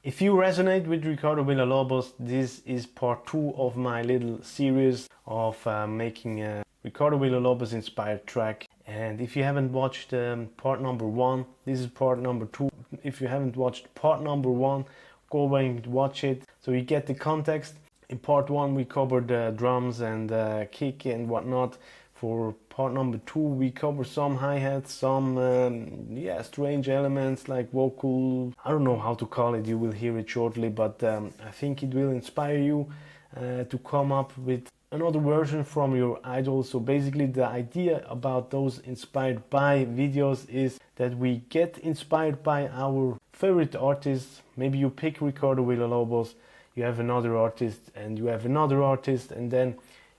If you resonate with Ricardo Villalobos, this is part 2 of my little series of making a Ricardo Villalobos inspired track. And if you haven't watched part number 1, this is part number 2. If you haven't watched part number 1, go away and watch it so you get the context. In part 1 we covered drums and kick and whatnot. For part number 2 we cover some hi-hats, some strange elements like vocal, I don't know how to call it, you will hear it shortly, but I think it will inspire you to come up with another version from your idol. So basically the idea about those inspired by videos is that we get inspired by our favorite artists. Maybe you pick Ricardo Villalobos, you have another artist and you have another artist, and then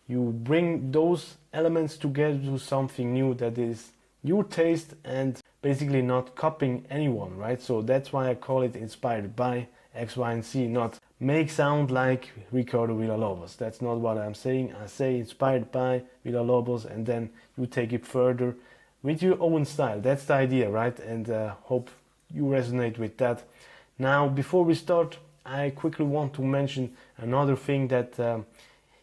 you bring those elements together to something new that is your taste and basically not copying anyone, right? So that's why I call it inspired by X, Y, and Z, not make sound like Ricardo Villalobos. That's not what I'm saying. I say inspired by Villalobos, and then you take it further with your own style. That's the idea, right? And hope you resonate with that. Now, before we start, I quickly want to mention another thing that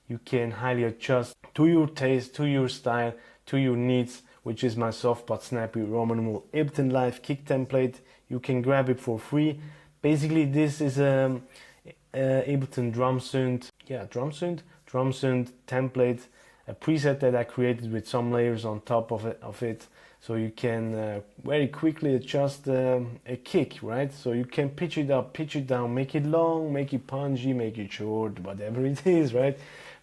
you can highly adjust to your taste, to your style, to your needs, which is my soft but snappy Rominimal Ableton Live kick template. You can grab it for free. Basically, this is a Ableton drum synth template, a preset that I created with some layers on top of it, so you can very quickly adjust a kick, right? So you can pitch it up, pitch it down, make it long, make it punchy, make it short, whatever it is, right?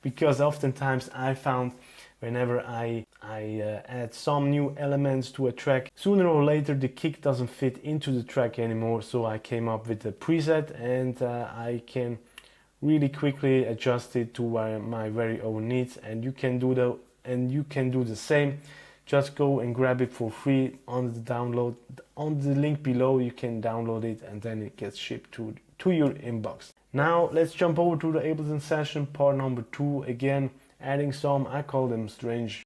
Because oftentimes I found whenever I add some new elements to a track, sooner or later the kick doesn't fit into the track anymore. So I came up with a preset, and I can really quickly adjust it to my very own needs. And you can do the same. Just go and grab it for free on the download. On the link below you can download it, and then it gets shipped to your inbox. Now let's jump over to the Ableton session, part number 2. Again, adding some, I call them strange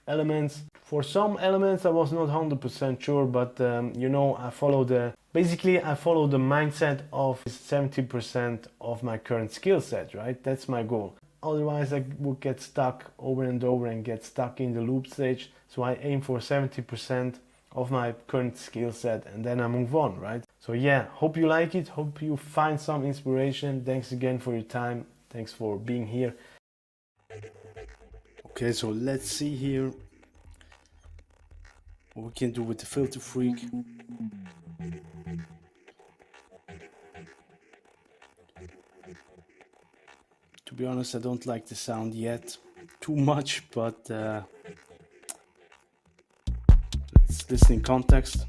elements. For some elements I was not 100% sure, but you know, I follow the mindset of 70% of my current skill set, right? That's my goal. Otherwise I would get stuck over and over and get stuck in the loop stage. So I aim for 70% of my current skill set, and then I move on, right? So yeah, hope you like it, hope you find some inspiration. Thanks again for your time, thanks for being here. Okay, so let's see here what we can do with the filter freak. To be honest, I don't like the sound yet too much, but let's listen in context.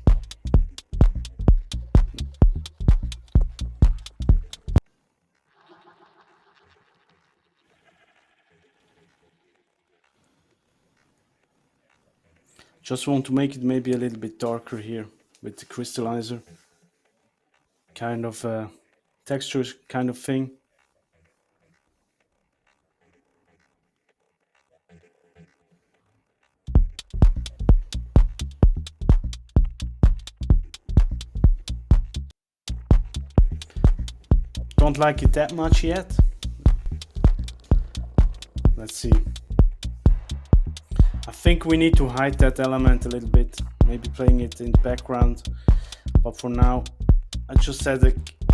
Just want to make it maybe a little bit darker here with the crystallizer, kind of textures kind of thing. Don't like it that much yet. Let's see. I think we need to hide that element a little bit, maybe playing it in the background. But for now, I just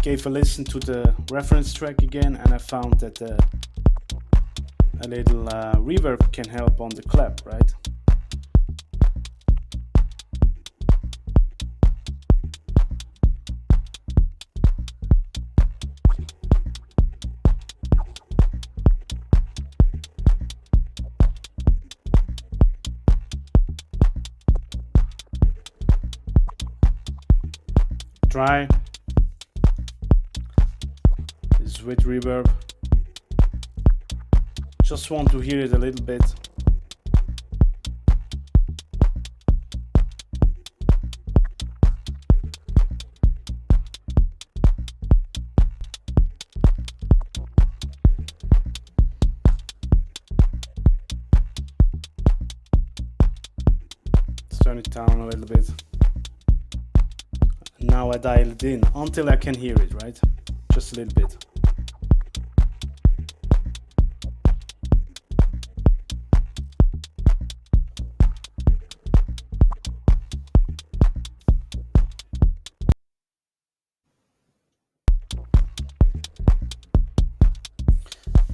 gave a listen to the reference track again, and I found that a little reverb can help on the clap, right? Try this with reverb. Just want to hear it a little bit. Let's turn it down a little bit. Now I dial it in until I can hear it, right? Just a little bit.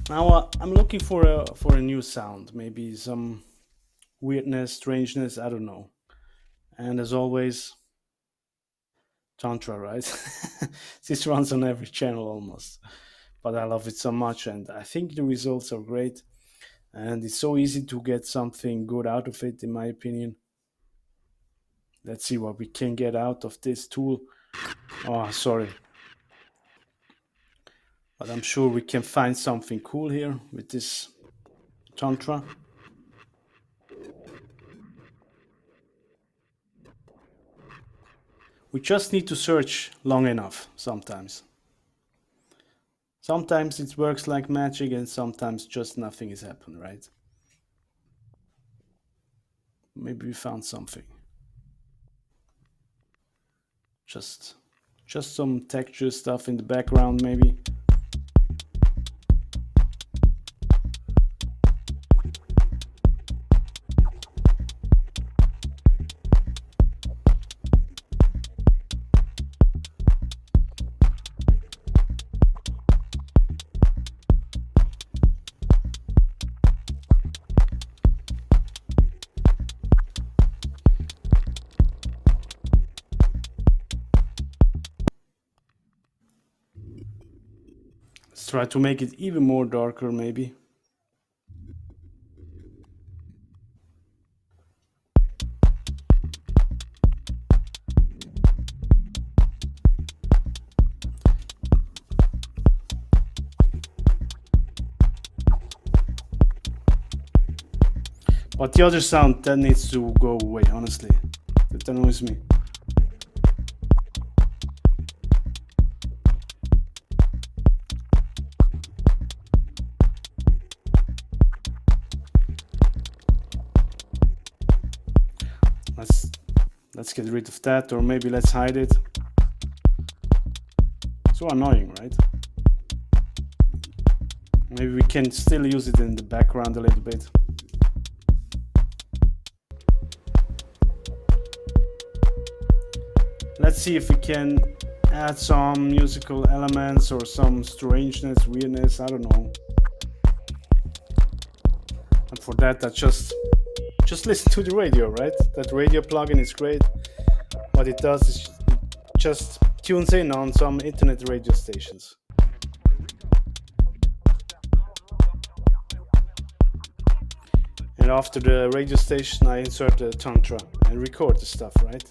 Now I'm looking for a new sound, maybe some weirdness, strangeness, I don't know. And as always, Tantra, right? This runs on every channel almost, but I love it so much, and I think the results are great. And it's so easy to get something good out of it, in my opinion. Let's see what we can get out of this tool. Oh, sorry. But I'm sure we can find something cool here with this Tantra. We just need to search long enough sometimes. Sometimes it works like magic and sometimes just nothing is happening, right? Maybe we found something. Just some texture stuff in the background maybe. Let's try to make it even more darker maybe. But the other sound, that needs to go away, honestly. That annoys me. Let's get rid of that, or maybe let's hide it. So annoying, right? Maybe we can still use it in the background a little bit. Let's see if we can add some musical elements or some strangeness, weirdness, I don't know. And for that, I just listen to the radio, right? That radio plugin is great. What it does is it just tunes in on some internet radio stations. And after the radio station, I insert the Tantra and record the stuff, right?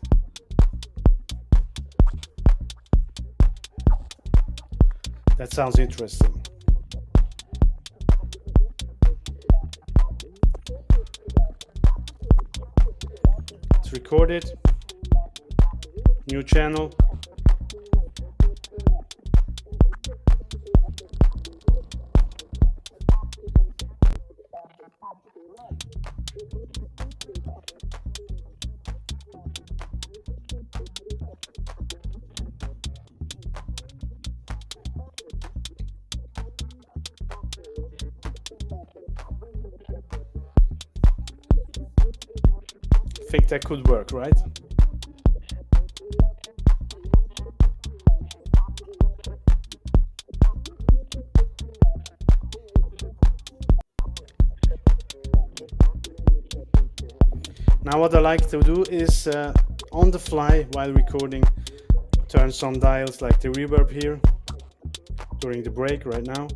That sounds interesting. Let's record it. New channel. I think that could work, right? Now what I like to do is on the fly while recording, turn some dials like the reverb here during the break right now.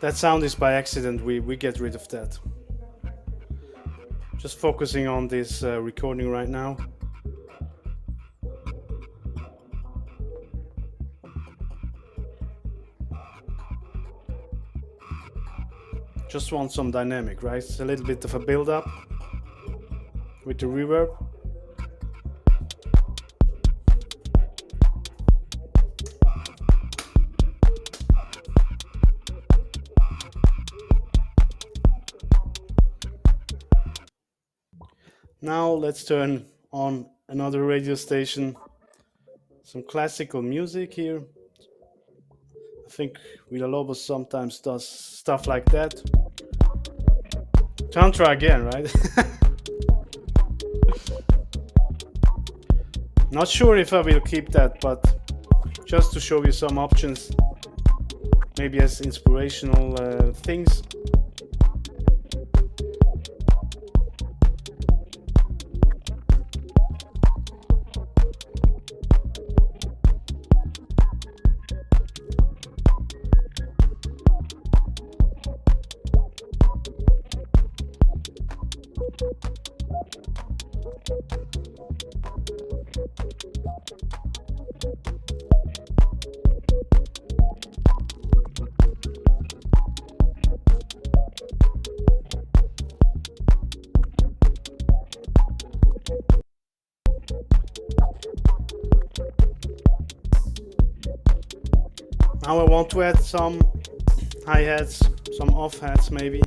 That sound is by accident, we get rid of that. Just focusing on this recording right now. Just want some dynamic, right? It's a little bit of a build up. with the reverb. Now let's turn on another radio station. Some classical music here. I think Villalobos sometimes does stuff like that. Tantra again, right? Not sure if I will keep that, but just to show you some options, maybe as inspirational things. Now I want to add some hi-hats, some off-hats maybe.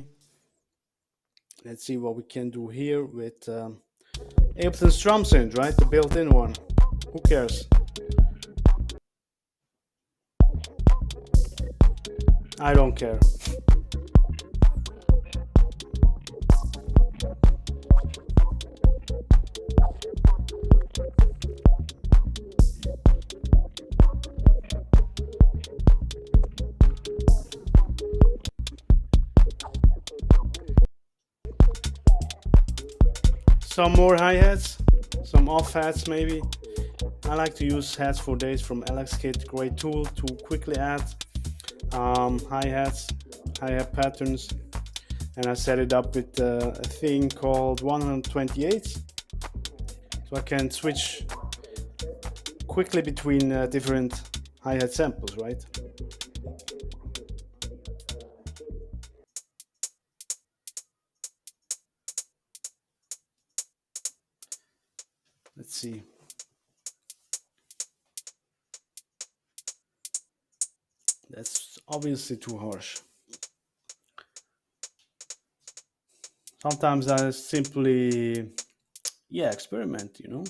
Let's see what we can do here with Ableton's drum synth, right? The built-in one. Who cares? I don't care. Some more hi-hats, some off-hats maybe. I like to use hats for days from LXKit, great tool to quickly add hi-hats, hi-hat patterns. And I set it up with a thing called 128, so I can switch quickly between different hi-hat samples, right? Let's see. That's obviously too harsh. Sometimes I simply, experiment, you know?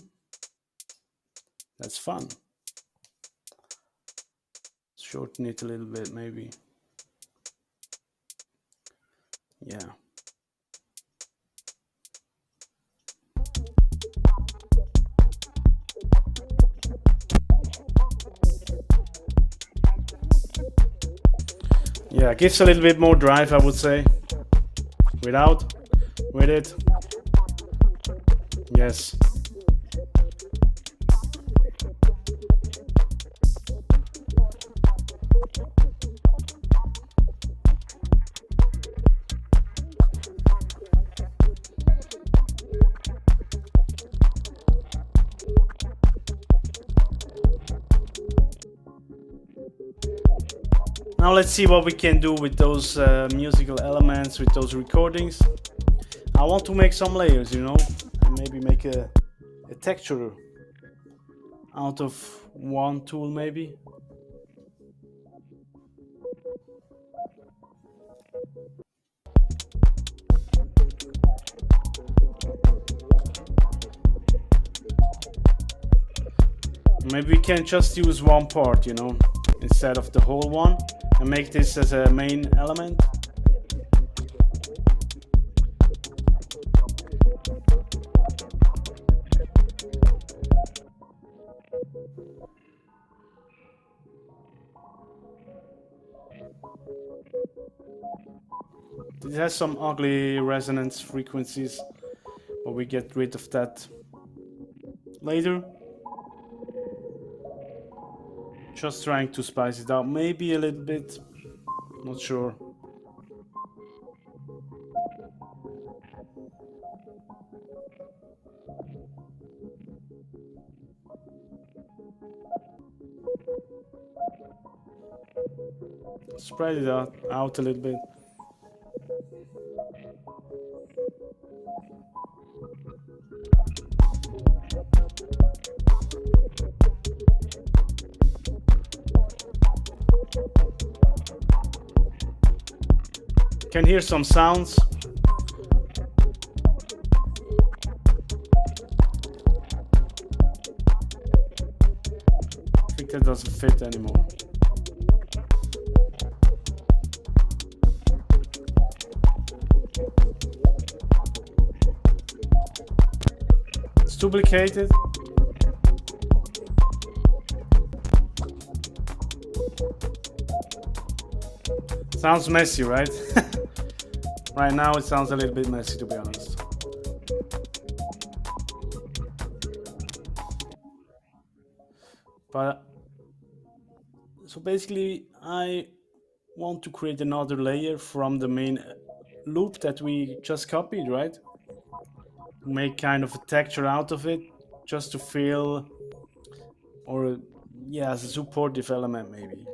That's fun. Shorten it a little bit, maybe. Yeah. Yeah, gives a little bit more drive, I would say. Without, with it. Yes. Now let's see what we can do with those musical elements, with those recordings. I want to make some layers, you know, and maybe make a texture out of one tool maybe. Maybe we can just use one part, you know, instead of the whole one, and make this as a main element. It has some ugly resonance frequencies, but we get rid of that later. Just trying to spice it up, maybe a little bit, not sure. Spread it out a little bit. can hear some sounds. I think that doesn't fit anymore. It's duplicated. Sounds messy, right? Right now it sounds a little bit messy, to be honest. But so basically I want to create another layer from the main loop that we just copied, right? Make kind of a texture out of it, just to feel, or yeah, as a supportive element maybe.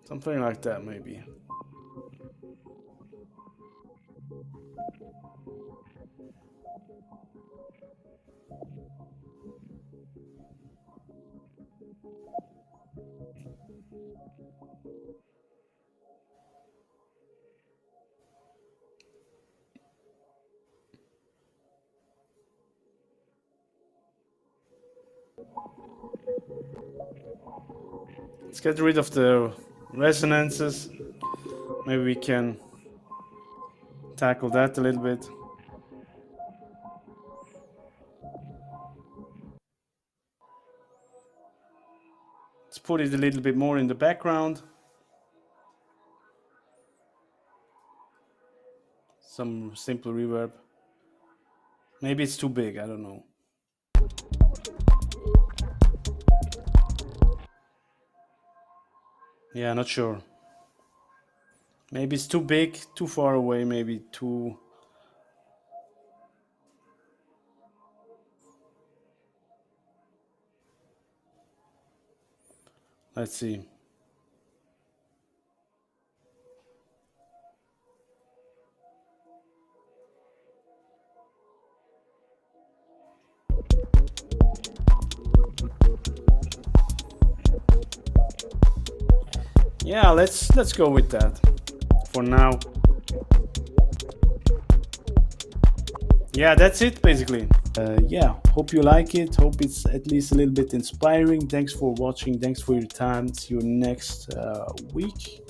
Something like that maybe. Let's get rid of the resonances. Maybe we can tackle that a little bit. Let's put it a little bit more in the background. Some simple reverb. Maybe it's too big, I don't know. Yeah, not sure. Maybe it's too big, too far away, maybe too... Let's see. Yeah, let's go with that for now. Yeah, that's it basically. Yeah, hope you like it. Hope it's at least a little bit inspiring. Thanks for watching. Thanks for your time. See you next week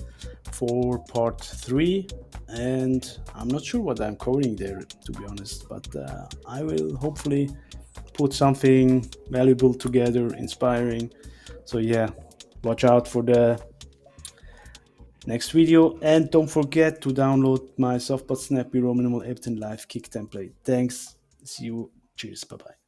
for part 3. And I'm not sure what I'm coding there, to be honest, but I will hopefully put something valuable together, inspiring. So yeah, watch out for the next video, and don't forget to download my soft but snappy Rominimal Ableton Live kick template. Thanks, see you, cheers, bye bye.